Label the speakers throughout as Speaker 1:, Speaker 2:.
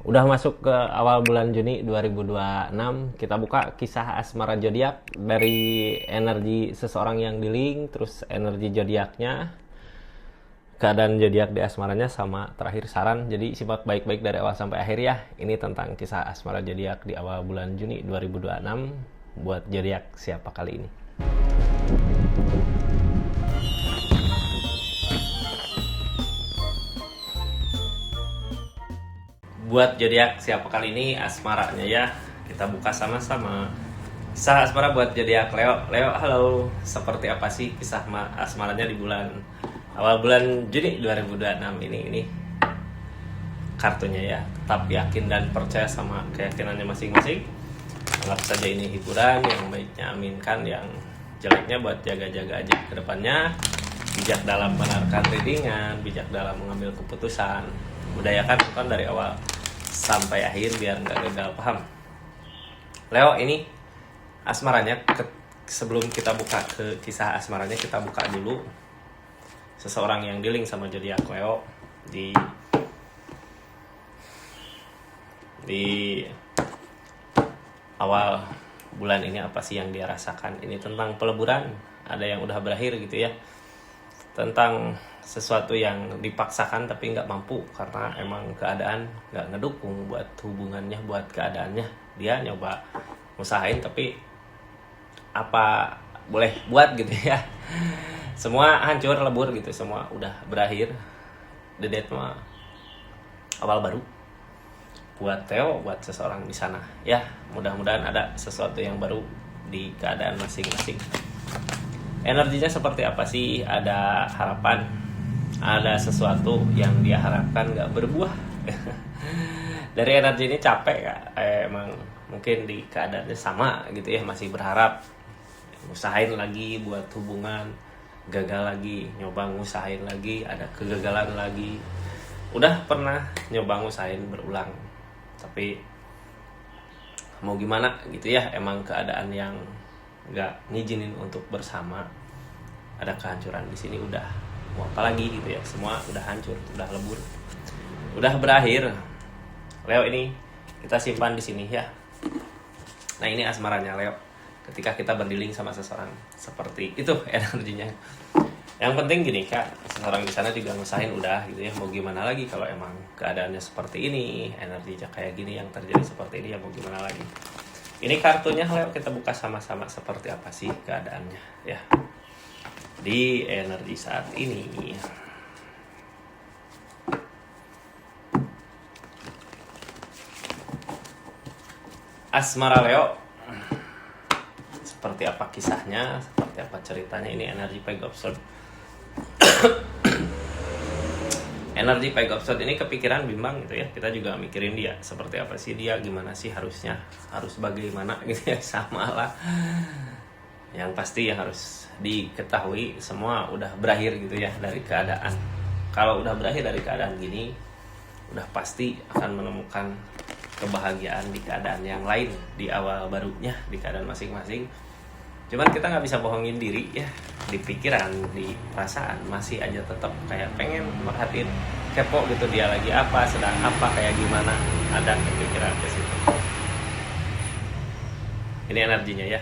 Speaker 1: Udah masuk ke awal bulan Juni 2026, kita buka kisah asmara zodiak dari energi seseorang yang di link, terus energi zodiaknya, keadaan zodiak di asmaranya, sama terakhir saran. Jadi simak baik-baik dari awal sampai akhir ya. Ini tentang kisah asmara zodiak di awal bulan Juni 2026 buat zodiak siapa kali ini. Buat zodiak siapa kali ini asmaranya ya, kita buka sama-sama. Kisah asmara buat zodiak Leo. Leo, halo. Seperti apa sih kisah asmaranya di awal bulan Juni 2026 ini kartunya ya. Tetap yakin dan percaya sama keyakinannya masing-masing. Anggap saja ini hiburan, yang baiknya aminkan, yang jeleknya buat jaga-jaga aja ke depannya. Bijak dalam menarikan readingan, bijak dalam mengambil keputusan. Budayakan nonton dari awal sampai akhir biar nggak gagal paham. Leo, ini asmaranya. Sebelum kita buka ke kisah asmaranya, kita buka dulu seseorang yang dealing sama zodiak Leo di awal bulan ini. Apa sih yang dia rasakan? Ini tentang peleburan, ada yang udah berakhir gitu ya, tentang sesuatu yang dipaksakan tapi nggak mampu karena emang keadaan nggak ngedukung buat hubungannya, buat keadaannya. Dia nyoba usahain tapi apa boleh buat gitu ya, semua hancur lebur gitu, semua udah berakhir. The Dead mah awal baru buat Theo, buat seseorang di sana ya. Mudah-mudahan ada sesuatu yang baru di keadaan masing-masing. Energinya seperti apa sih? Ada harapan, ada sesuatu yang dia harapkan gak berbuah. Dari energi ini capek gak? Emang mungkin di keadaannya sama gitu ya, masih berharap, usahain lagi buat hubungan, gagal lagi, nyoba ngusahain lagi, ada kegagalan lagi. Udah pernah nyoba ngusahain berulang, tapi mau gimana gitu ya, emang keadaan yang nggak ngizinin untuk bersama. Ada kehancuran di sini, udah mau apa lagi gitu ya, semua udah hancur, udah lebur, udah berakhir. Leo, ini kita simpan di sini ya. Nah, ini asmaranya Leo ketika kita berdealing sama seseorang seperti itu energinya. Yang penting gini Kak, seseorang di sana juga ngusahain udah gitu ya, mau gimana lagi kalau emang keadaannya seperti ini, energinya kayak gini, yang terjadi seperti ini, ya mau gimana lagi. Ini kartunya Leo, kita buka sama-sama seperti apa sih keadaannya ya di energi saat ini. Asmara Leo, seperti apa kisahnya, seperti apa ceritanya. Ini energi Page of Swords. Energi Page of Swords ini kepikiran, bimbang gitu ya. Kita juga mikirin dia, seperti apa sih dia, gimana sih harusnya, harus bagaimana gitu ya, sama lah. Yang pasti yang harus diketahui, semua udah berakhir gitu ya dari keadaan. Kalau udah berakhir dari keadaan gini, udah pasti akan menemukan kebahagiaan di keadaan yang lain, di awal barunya, di keadaan masing-masing. Cuman kita nggak bisa bohongin diri ya, di pikiran, di perasaan masih aja tetap kayak pengen merhatiin, kepo gitu, dia lagi apa, sedang apa, kayak gimana, ada kepikiran ke situ. Ini energinya ya.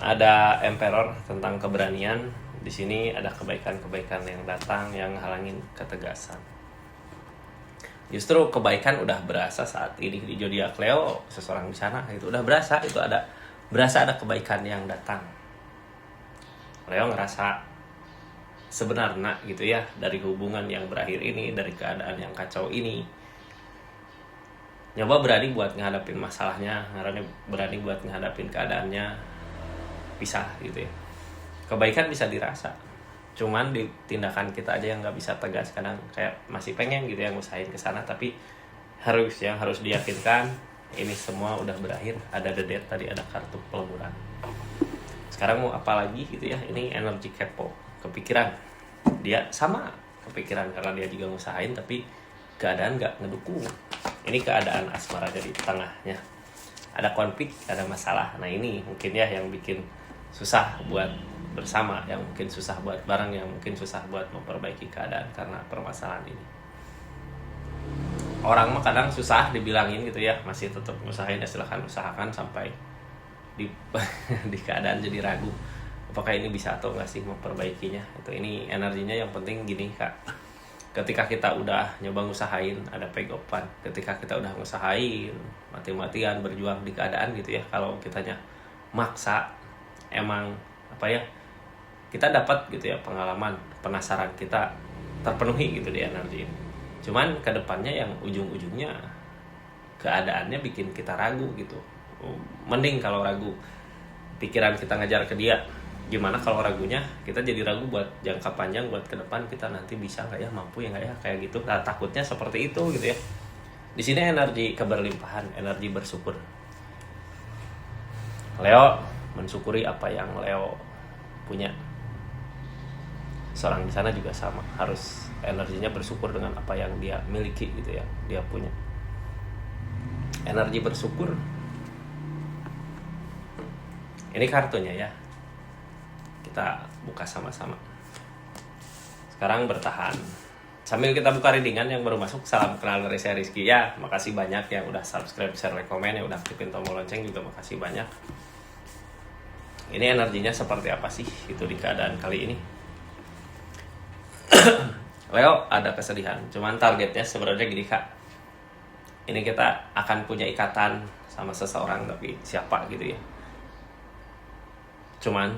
Speaker 1: Ada Emperor tentang keberanian. Di sini ada kebaikan-kebaikan yang datang yang halangin ketegasan. Justru kebaikan udah berasa saat ini di zodiak Leo, seseorang di sana itu udah berasa, itu ada kebaikan yang datang. Leo ngerasa sebenarnya gitu ya, dari hubungan yang berakhir ini, dari keadaan yang kacau ini, nyoba berani buat ngadapin masalahnya, berani buat ngadapin keadaannya, pisah gitu ya. Kebaikan bisa dirasa, cuman di tindakan kita aja yang nggak bisa tegas. Kadang kayak masih pengen gitu ya ngusahain ke sana, tapi harus diyakinkan ini semua udah berakhir. Ada The Death tadi, ada kartu peleburan. Sekarang mau apa lagi gitu ya. Ini energi kepo, kepikiran. Dia sama kepikiran karena dia juga ngusahain tapi keadaan nggak ngedukung. Ini keadaan asmara jadi tengahnya, ada konflik, ada masalah. Nah, ini mungkin ya yang bikin susah buat bersama, yang mungkin susah buat bareng, yang mungkin susah buat memperbaiki keadaan karena permasalahan ini. orang mah kadang susah dibilangin gitu ya, masih tetap usahain ya, silahkan usahakan sampai di di keadaan jadi ragu apakah ini bisa atau nggak sih memperbaikinya. Itu ini energinya yang penting gini Kak, ketika kita udah nyoba ngusahain ada payoff-an, ketika kita udah ngusahain mati-matian berjuang di keadaan gitu ya, kalau kitanya maksa emang apa ya, kita dapat gitu ya pengalaman, penasaran kita terpenuhi gitu di energi ini. Cuman kedepannya yang ujung-ujungnya keadaannya bikin kita ragu gitu. Mending kalau ragu pikiran kita ngejar ke dia, gimana kalau ragunya kita jadi ragu buat jangka panjang, buat ke depan kita nanti bisa nggak ya, mampu ya nggak ya, kayak gitu. Nah, takutnya seperti itu gitu ya. Di sini energi keberlimpahan, energi bersyukur. Leo mensyukuri apa yang Leo punya. Seorang di sana juga sama, harus energinya bersyukur dengan apa yang dia miliki gitu ya, dia punya. Energi bersyukur. Ini kartunya ya. Kita buka sama-sama. Sekarang bertahan. Sambil kita buka readingan yang baru masuk, salam kenal dari saya Rizky ya. Makasih banyak yang udah subscribe, share, like, komen, yang udah aktifin tombol lonceng juga makasih banyak. Ini energinya seperti apa sih itu di keadaan kali ini? Leo ada kesedihan, cuman targetnya sebenarnya gini Kak. Ini kita akan punya ikatan sama seseorang, tapi siapa gitu ya. Cuman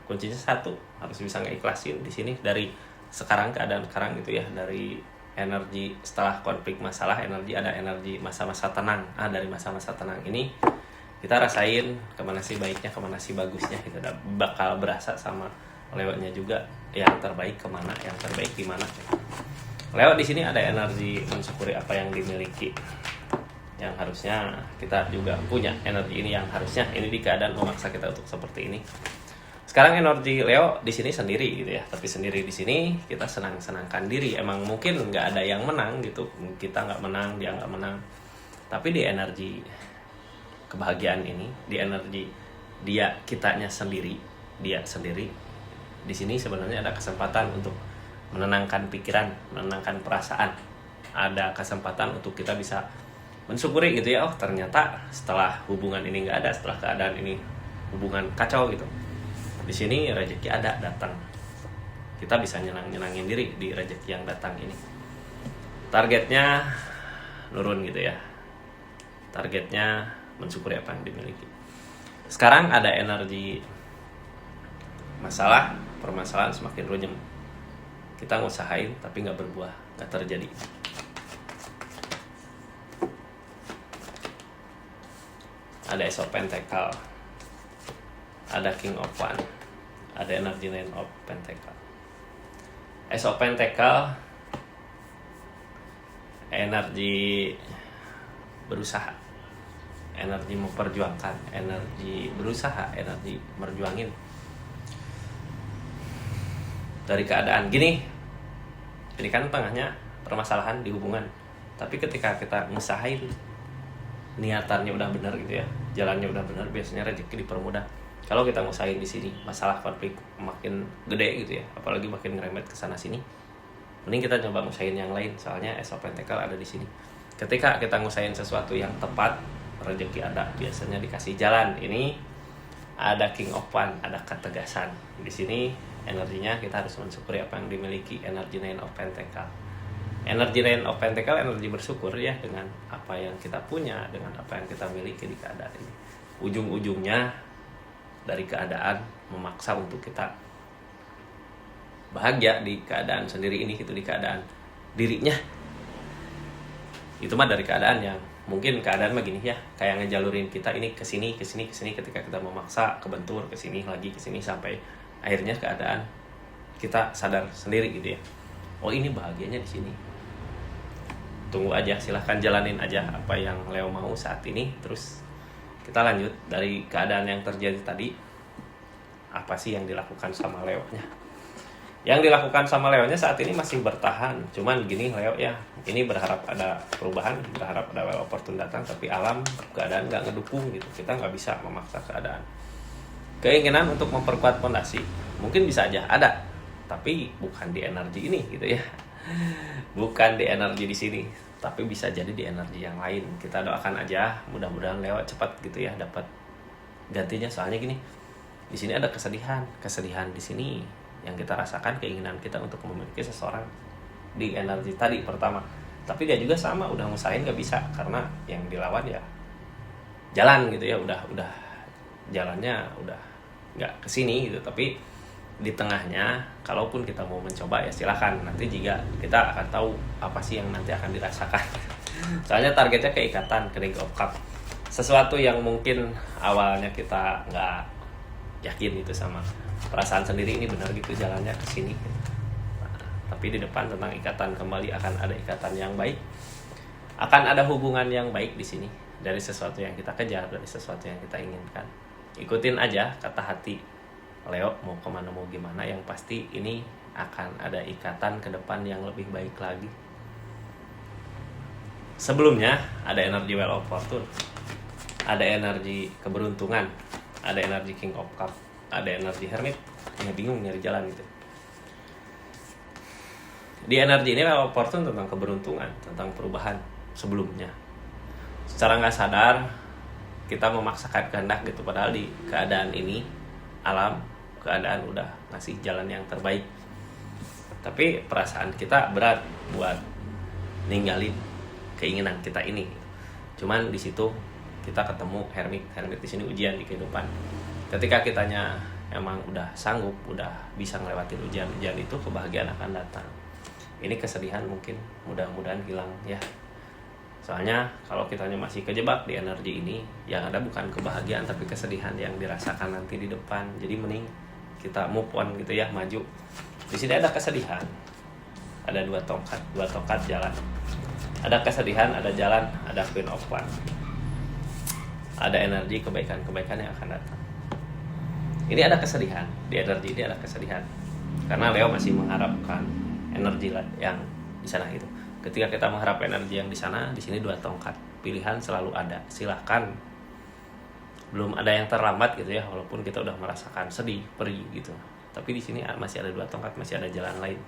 Speaker 1: kuncinya satu, harus bisa ngeikhlasin di sini dari sekarang keadaan sekarang gitu ya, dari energi setelah konflik masalah, energi ada energi masa-masa tenang. Dari masa-masa tenang ini kita rasain kemana sih baiknya, kemana sih bagusnya, kita bakal berasa sama Leo-nya juga yang terbaik kemana, yang terbaik gimana. Leo di sini ada energi mensyukuri apa yang dimiliki, yang harusnya kita juga punya energi ini, yang harusnya ini di keadaan memaksa kita untuk seperti ini. Sekarang energi Leo di sini sendiri gitu ya, tapi sendiri di sini kita senang-senangkan diri. Emang mungkin nggak ada yang menang gitu, kita nggak menang, dia nggak menang, tapi di energi kebahagiaan ini, di energi dia kitanya sendiri, dia sendiri. Di sini sebenarnya ada kesempatan untuk menenangkan pikiran, menenangkan perasaan. Ada kesempatan untuk kita bisa mensyukuri gitu ya, oh ternyata setelah hubungan ini nggak ada, setelah keadaan ini hubungan kacau gitu, di sini rezeki ada datang. Kita bisa nyenangin diri di rezeki yang datang ini. Targetnya nurun gitu ya. Targetnya mensyukuri apa yang dimiliki. Sekarang ada energi masalah, permasalahan semakin runyem. Kita ngusahain tapi nggak berbuah, nggak terjadi. Ada Ace of Pentacle, ada King of Wands, ada energi Nine of Pentacle. Ace of Pentacle, energi berusaha, energi memperjuangkan, energi berusaha, energi merjuangin dari keadaan gini. Ini kan tengahnya permasalahan di hubungan, tapi ketika kita ngusahain, niatannya udah benar gitu ya, jalannya udah benar, biasanya rezeki dipermudah. Kalau kita ngusahain di sini, masalah konflik makin gede gitu ya, apalagi makin ngeremet ke sana sini, mending kita coba ngusahain yang lain. Soalnya Ace of Pentacle ada di sini. Ketika kita ngusahain sesuatu yang tepat, rezeki ada, biasanya dikasih jalan. Ini ada King of Wands, ada ketegasan. Di sini energinya kita harus mensyukuri apa yang dimiliki, energi Nine of Pentacle. Energi Nine of Pentacle, energi bersyukur ya dengan apa yang kita punya, dengan apa yang kita miliki di keadaan ini. Ujung-ujungnya dari keadaan memaksa untuk kita bahagia di keadaan sendiri ini gitu, di keadaan dirinya. Itu mah dari keadaan yang mungkin keadaan mah gini ya, kayak ngejalurin kita ini ke sini, ketika kita memaksa kebentur ke sini lagi, ke sini, sampai akhirnya keadaan kita sadar sendiri gitu ya. Oh ini bahagianya di sini. Tunggu aja, silahkan jalanin aja apa yang Leo mau saat ini. Terus kita lanjut dari keadaan yang terjadi tadi. Apa sih yang dilakukan sama Leo-nya? Yang dilakukan sama Leo-nya saat ini masih bertahan. Cuman gini Leo ya, ini berharap ada perubahan, berharap ada opportun datang, tapi alam keadaan nggak ngedukung gitu. Kita nggak bisa memaksa keadaan. Keinginan untuk memperkuat fondasi mungkin bisa aja ada, tapi bukan di energi ini gitu ya, bukan di energi di sini. tapi bisa jadi di energi yang lain. Kita doakan aja, mudah-mudahan Leo cepat gitu ya dapat gantinya. Soalnya gini, di sini ada kesedihan di sini yang kita rasakan, keinginan kita untuk memiliki seseorang di energi tadi pertama. Tapi dia juga sama, udah ngusahain gak bisa karena yang dilawan ya jalan gitu ya, udah jalannya udah nggak kesini gitu. Tapi di tengahnya, kalaupun kita mau mencoba ya silakan. Nanti jika kita akan tahu apa sih yang nanti akan dirasakan. Soalnya targetnya keikatan, King of Cup, sesuatu yang mungkin awalnya kita nggak yakin itu sama perasaan sendiri ini benar gitu jalannya ke sini. Nah, tapi di depan tentang ikatan kembali, akan ada ikatan yang baik, akan ada hubungan yang baik di sini dari sesuatu yang kita kejar, dari sesuatu yang kita inginkan. Ikutin aja kata hati Leo, mau kemana mau gimana, yang pasti ini akan ada ikatan ke depan yang lebih baik lagi. Sebelumnya ada energi Wheel of Fortune, ada energi keberuntungan, ada energi King of Cup, ada energi Hermit. Ya bingung nyari jalan gitu. Di energi ini Wheel of Fortune tentang keberuntungan, tentang perubahan sebelumnya. Secara nggak sadar kita memaksakan kehendak gitu, padahal di keadaan ini alam keadaan udah ngasih jalan yang terbaik. Tapi perasaan kita berat buat ninggalin keinginan kita ini. Cuman di situ kita ketemu Hermit di sini ujian di kehidupan. Ketika kitanya emang udah sanggup, udah bisa ngelewatin ujian-ujian itu, kebahagiaan akan datang. Ini kesedihan mungkin mudah-mudahan hilang ya. Soalnya kalau kitanya masih kejebak di energi ini, yang ada bukan kebahagiaan tapi kesedihan yang dirasakan nanti di depan. Jadi mending kita move on gitu ya, maju. Di sini ada kesedihan, ada dua tongkat jalan. Ada kesedihan, ada jalan, ada Queen of Wands. Ada energi kebaikan-kebaikan yang akan datang. Ini ada kesedihan, di energi ini ada kesedihan. Karena Leo masih mengharapkan energi yang di sana itu. Ketika kita mengharap energi yang di sana, di sini dua tongkat. Pilihan selalu ada. Silahkan. Belum ada yang terlambat gitu ya, walaupun kita udah merasakan sedih, perih gitu. Tapi di sini masih ada dua tongkat, masih ada jalan lain.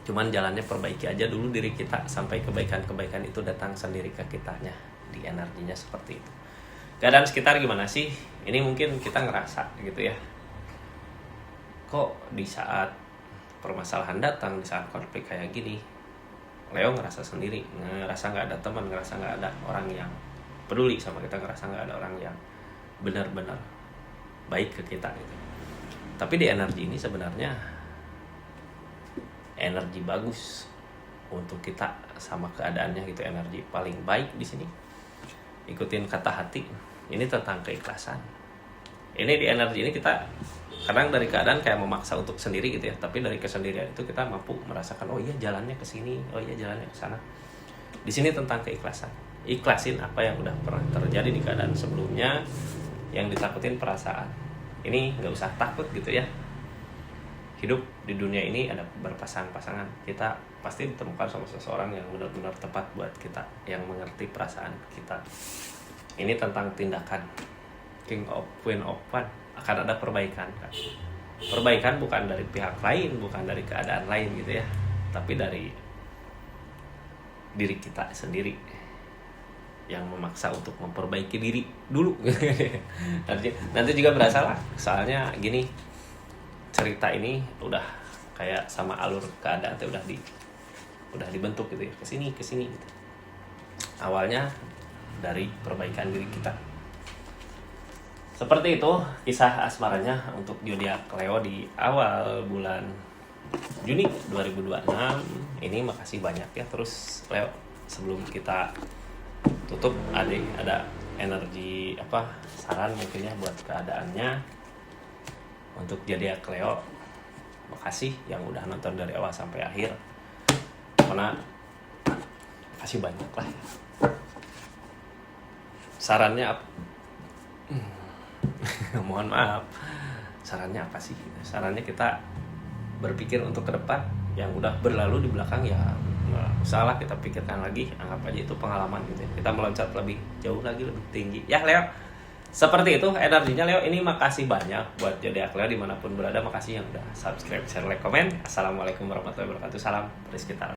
Speaker 1: Cuman jalannya perbaiki aja dulu diri kita sampai kebaikan-kebaikan itu datang sendiri ke kitanya. Di energinya seperti itu. Keadaan sekitar gimana sih? Ini mungkin kita ngerasa gitu ya. Kok di saat permasalahan datang, di saat konflik kayak gini, Leo ngerasa sendiri, ngerasa nggak ada teman, ngerasa nggak ada orang yang peduli sama kita, ngerasa nggak ada orang yang benar-benar baik ke kita gitu. Tapi di energi ini sebenarnya energi bagus untuk kita sama keadaannya gitu, energi paling baik di sini. Ikutin kata hati. Ini tentang keikhlasan. Ini di energi ini kita kadang dari keadaan kayak memaksa untuk sendiri gitu ya, tapi dari kesendirian itu kita mampu merasakan, oh iya jalannya ke sini, oh iya jalannya ke sana. Di sini tentang keikhlasan. Ikhlasin apa yang udah pernah terjadi di keadaan sebelumnya, yang ditakutin perasaan. Ini nggak usah takut gitu ya. Hidup di dunia ini ada berpasangan-pasangan. Kita pasti ditemukan sama seseorang yang benar-benar tepat buat kita, yang mengerti perasaan kita. Ini tentang tindakan. Queen of Wands, akan ada perbaikan kan. Perbaikan bukan dari pihak lain, bukan dari keadaan lain gitu ya, tapi dari diri kita sendiri yang memaksa untuk memperbaiki diri dulu. nanti juga berasa lah. Soalnya gini, cerita ini udah kayak sama alur keadaan tuh udah dibentuk gitu ya, kesini gitu. Awalnya dari perbaikan diri kita. Seperti itu kisah asmaranya untuk zodiak Leo di awal bulan Juni 2026 ini. Makasih banyak ya. Terus Leo, sebelum kita tutup, ada energi saran mungkin ya buat keadaannya untuk zodiak Leo. Makasih yang udah nonton dari awal sampai akhir, karena makasih banyak lah. Sarannya mohon maaf, sarannya apa sih? Sarannya kita berpikir untuk ke depan, yang udah berlalu di belakang ya nggak usah lah kita pikirkan lagi, anggap aja itu pengalaman gitu ya. Kita meloncat lebih jauh lagi, lebih tinggi ya Leo. Seperti itu energinya Leo ini. Makasih banyak buat zodiak Leo dimanapun berada. Makasih yang udah subscribe, share, like, komen. Assalamualaikum warahmatullahi wabarakatuh. Salam dari sekitar.